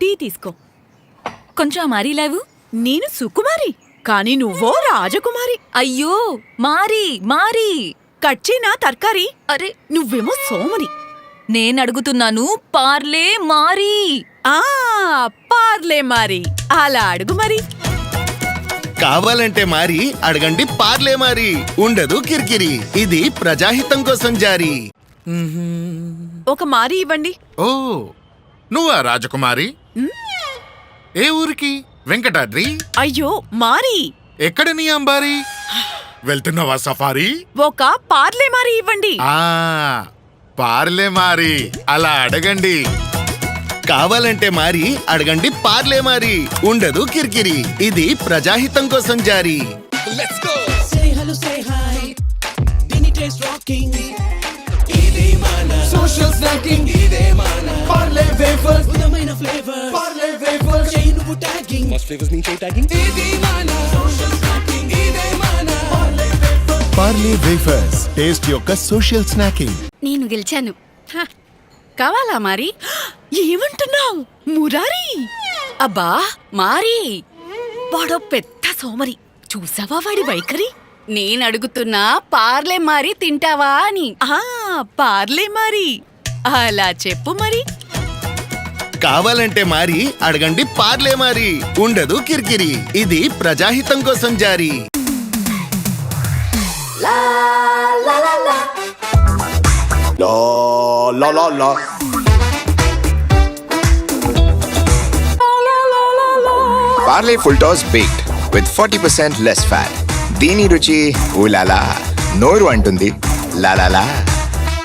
Tea తీసుకో. కొంచెం Marie లేవు. నేను సుకుమారి, కానీ నువ్వో రాజకుమారి. అయ్యో మారీ మారీ. కట్చేనా తర్కారి. అరే నువ్వేమో సోమని. నేనడుగుతున్నాను పార్లే మారీ. ఆ పార్లే మారి. అలా అడుగు మరి. కావాలంటే మారి అడగండి పార్లే మారి. ఉండదు కిరికిరి. ఇది ప్రజాహితం కోసం జారీ. ఒక మారి ఇవ్వండి. ఓ నువ్వా రాజకుమారి? ఏ ఊరికి? వెంకటాద్రి? అయ్యో మారి. ఎక్కడ నీ అంబారి? వెళ్తున్నావా సఫారీ? ఒక పార్లే మారి ఇవ్వండి. ఆ పార్లే మారి. అలా అడగండి. కావాలంటే మారి అడగండి పార్లే మారి. ఉండదు కిరికిరి. ఇది ప్రజాహితం కోసం జారీ. Say hello, say hi. Dini taste rocking. Ide mana. Social snacking. Ide mana. Parle wafers. Udamaina flavor. Parle wafers. Chain nu tagging. Most flavors mean chain tagging. Ide mana. Social snacking. Ide mana. Parle wafers. Parle wafers taste యొక్క social snaking. నేను గెలిచాను. కావాలా మారి? ఏమంటున్నావు మురారి? అబ్బా మారి, వాడో పెద్ద సోమరి. చూసావా వాడి వైఖరి? నేనడుగుతున్నా పార్లే మారీ తింటావా అని. పార్లే మారి. అలా చెప్పు మరి. కావాలంటే మారి అడగండి పార్లే మారి. ఉండదు కిరికిరి. ఇది ప్రజాహితం కోసం జారీ. La la la la. Parle full toss baked with 40% less fat. Dini ruchi ooh la la. Noru antundi la la la.